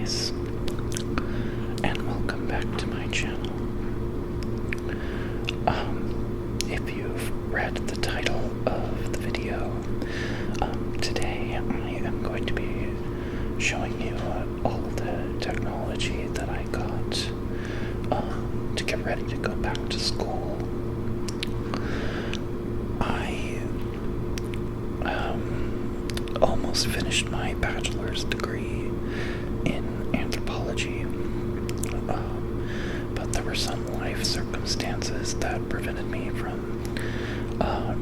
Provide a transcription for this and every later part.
guys, and welcome back to my channel. If you've read the title of the video, today I am going to be showing you all the technology that I got to get ready to go back to school. I almost finished my bachelor's degree in anthropology, but there were some life circumstances that prevented me from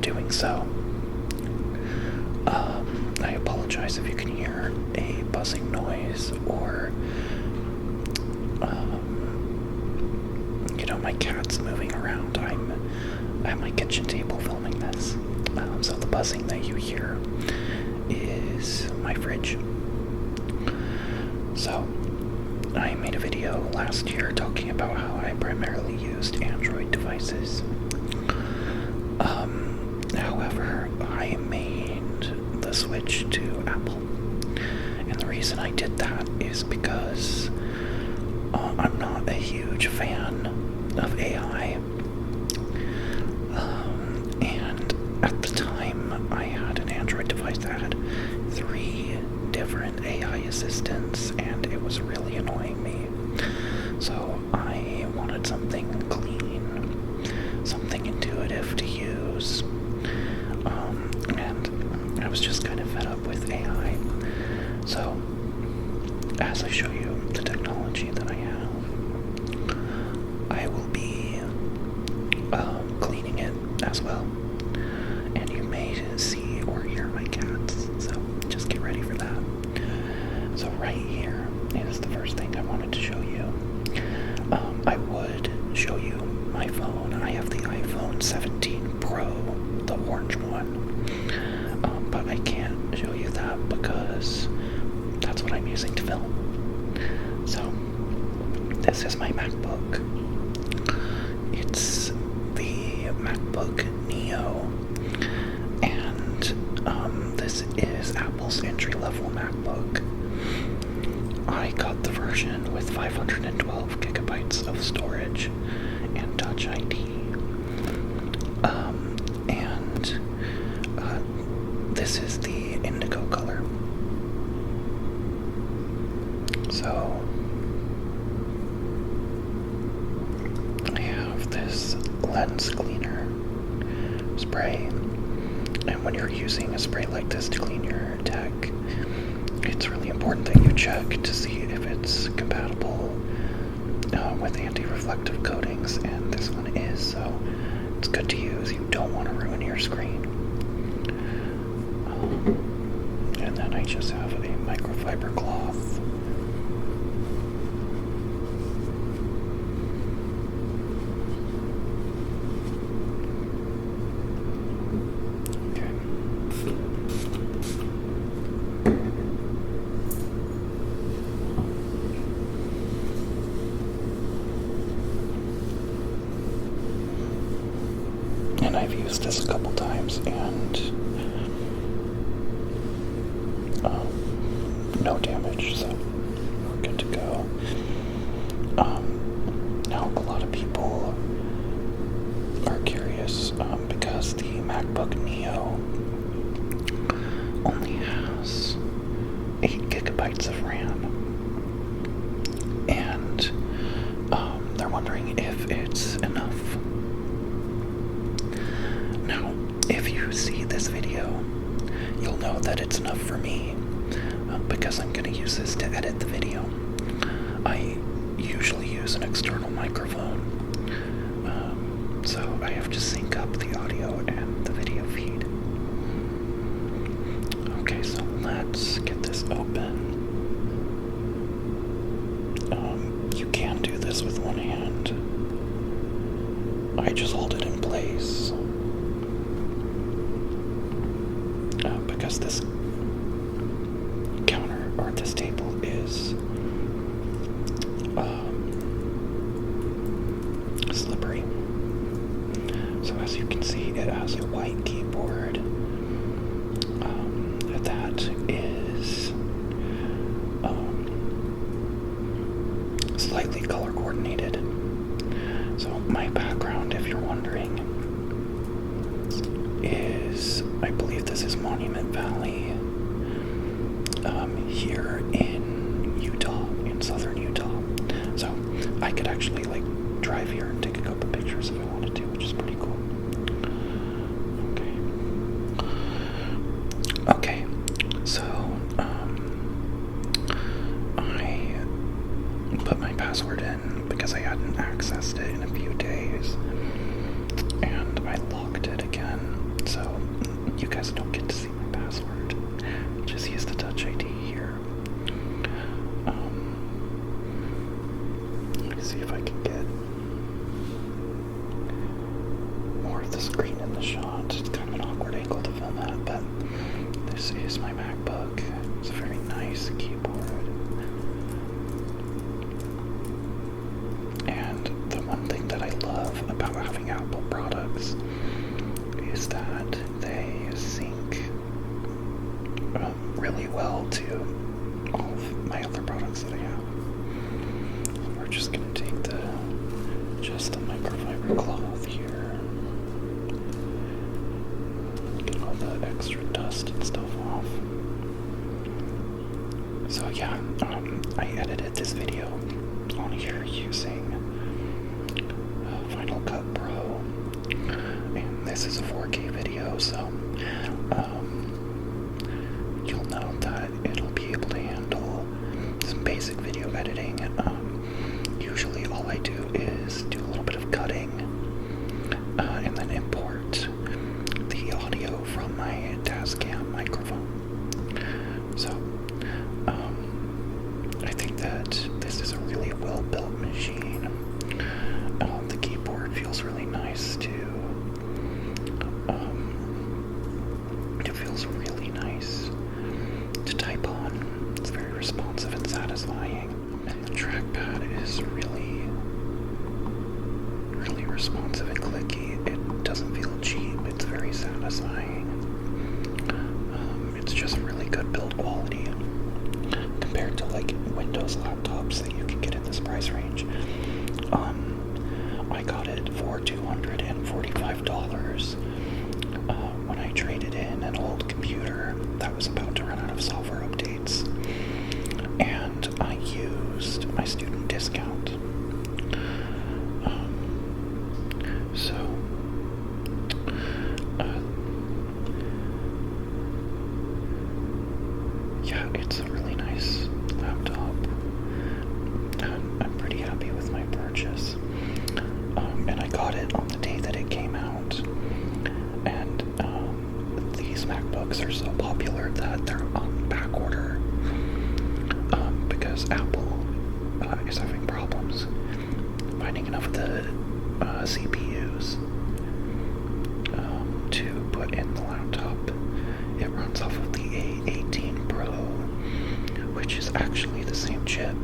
doing so. I apologize if you can hear a buzzing noise or my cat's moving around. I'm at my kitchen table filming this, so the buzzing that you hear is my fridge. So, I made a video last year talking about how I primarily used Android devices. However, I made the switch to Apple. And the reason I did that is because I'm not a huge fan of AI. And at the time, I had an Android device that had 3 different AI assistants, and it was really annoying me. So I wanted something clean, something intuitive to use, and I was just kind of fed up with AI. So as I show you the technology that I have, I will be cleaning it as well, and you may see or hear my cats, so just get ready for that. So right here is the first thing I wanted to show you. I would show you my phone. I have the iPhone 17 Pro, the orange one, but I can't show you that because that's what I'm using to film. So this is my MacBook. It's the MacBook Neo, and this is Apple's entry-level MacBook. I got the version with 512 gigabytes of storage and Touch ID. This is the indigo color. So I have this lens cleaner spray, and when you're using a spray like this to clean your tech, it's really important that you check to see if it's compatible with anti-reflective coatings, and this one is, so it's good to use. You don't want to ruin your screen. And then I just have a microfiber cloth. And I've used this a couple times, and no damage, so we're good to go. Now, a lot of people are curious because the MacBook Neo only has 8 gigabytes of RAM, and they're wondering if it's enough. Now, if you see this video, you'll know that it's enough for me, because I'm going to use this to edit the video. I usually use an external microphone, so I have to sync up the audio and the video feed. Okay, so let's get this open. You can do this with one hand. I just hold it in place, because this counter, or this table, is slippery. So as you can see, it has a white keyboard that is slightly color coordinated. So my background, if you're wondering, is, I believe this is Monument Valley, here in Utah, in southern Utah. So I could actually like drive here and take a couple pictures if I wanted to, which is pretty cool. Okay, so I put my password in because I hadn't accessed it in a few days, and I locked it again, so you guys don't get to see my password. Just use the Touch ID here. Let me see if I can get more of the screen in the shot. It's kind of an awkward angle to film at, but this is my MacBook. It's a very nice keyboard. And the one thing that I love about having Apple products is that they sync really well to all of my other products that I have. We're just going to take the microfiber cloth here, get all the extra dust and stuff off. So yeah, I edited this video on here using Final Cut Pro, and this is a 4K video, so you'll know that it'll be able to handle some basic video editing. Usually all I do is do a little bit of cutting and then import the audio from my Tascam microphone. So I think that this is a really well-built machine. The keyboard feels really nice too. It feels really nice to type on. It's very responsive and satisfying. And the trackpad is really, really responsive and clicky. It doesn't feel cheap. It's very satisfying. It's just really good build quality compared to like Windows laptops that you can get in this price range. I got it for $245 when I traded in an old computer that was about to run out of software updates, and I used my student discount. Yeah, it's a really nice laptop. I'm pretty happy with my purchase. And I got it on the day that it came out. And these MacBooks are so popular that they're on back order because Apple is having problems finding enough of the CPUs to put in the laptop. It runs off of the A18 Pro, which is actually the same chip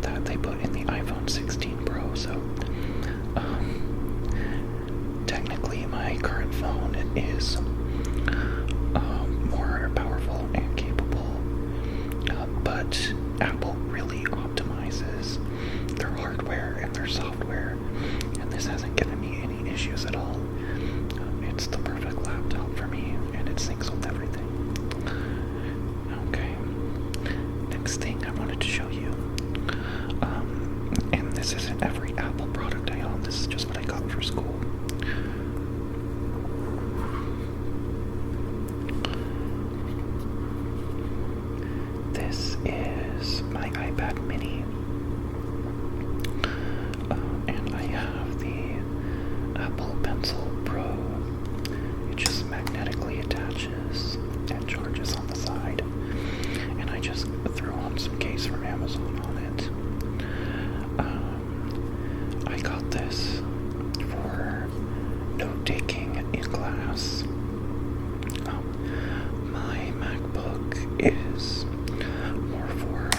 that they put in the iPhone 16 Pro. So technically my current phone is more powerful and capable, but Apple really optimizes their hardware and their software, and this hasn't given me any issues at all. It's the perfect laptop for me, and it syncs with everything. Okay, next thing I wanted to show you, and this isn't every Apple product I own, this is just what I got for school. This is my iPad mini, and I have the Apple Pencil Pro. It just magnetically attaches and charges on the side, and I just threw on some case from Amazon on it. I got this for note-taking in class. My MacBook is more for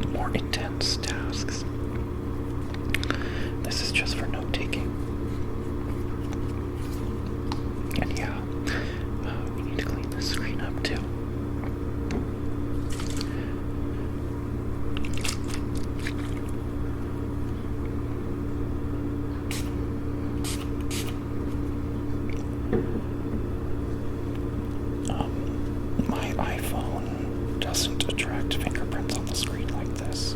more intense tasks. This is just for note-taking. And yeah, we need to clean this screen up too. my iPhone doesn't attract fingerprints on the screen like this.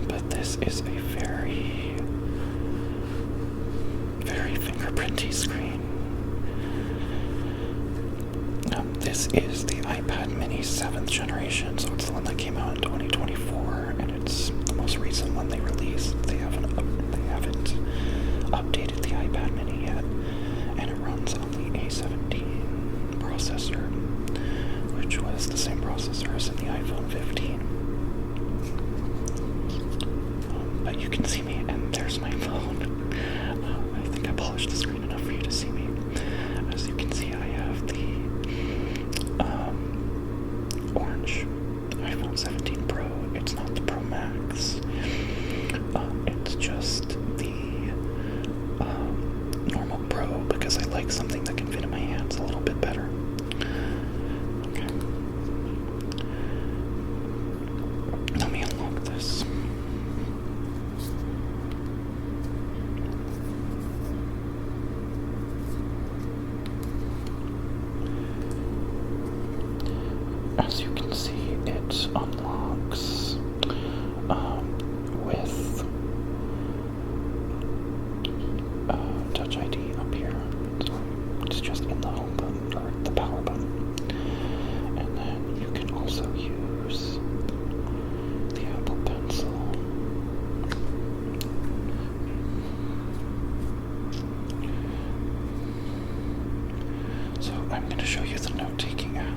But this is a very, very fingerprinty screen. This is the iPad Mini 7th generation, so it's the one that came out in 2024, and it's the most recent one they released. They haven't updated the iPad Mini yet, and it runs on the A17 processor, which was the same processor as in the iPhone 15. But you can see me, and there's my phone. I think I polished the screen enough for you to see me. As you can see, I have the orange iPhone 17 Pro. It's not the Pro Max. It's just the normal Pro because I like something that can fit in my hands a little bit better. Okay. Let me unlock this. As you can see, it unlocks with Touch ID up here. So it's just in the home button, or the power button. And then you can also use the Apple Pencil. So I'm going to show you the note-taking app.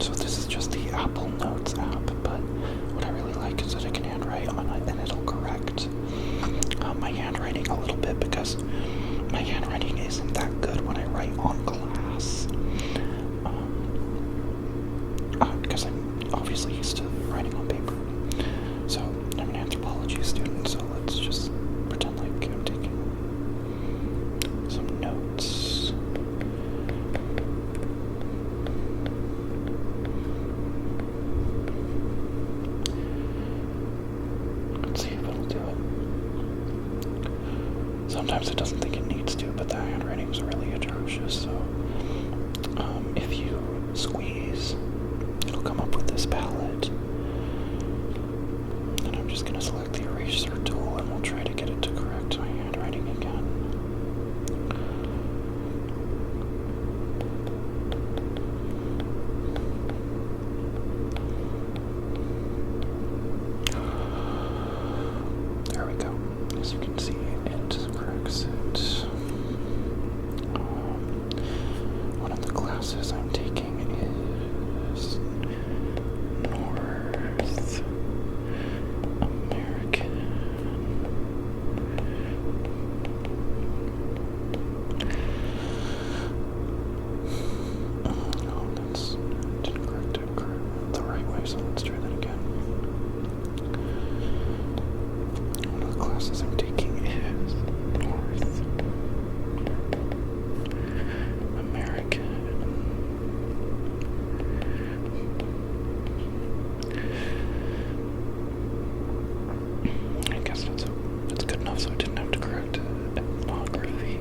So this is just the Apple Notes app, but what I really like is that I can handwrite on it and it'll correct my handwriting a little bit because my handwriting isn't that good when I write on glass. Because I'm obviously used to writing on paper. So I'm an anthropology student, so let's just pretend like I'm taking some notes. Let's see if it'll do it. Sometimes it doesn't think it needs to, but the handwriting is really atrocious, so if you squeeze, it'll come up with this palette. And I'm just going to select the eraser tool and we'll try to get it to correct my handwriting again. There we go. As you can see, it corrects it. One of the classes I'm taking is North American. Oh, that's didn't correct it the right way, so let's try that again. One of the classes I'm taking is North American. I guess that's good enough, so I didn't have to correct ethnography.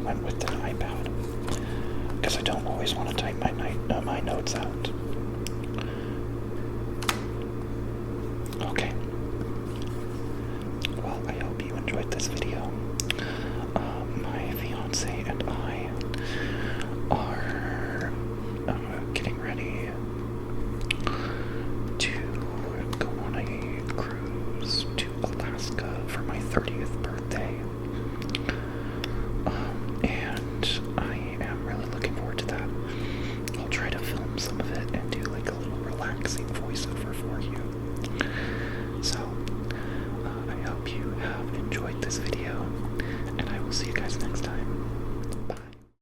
went with an iPad because I don't always want to type my notes out.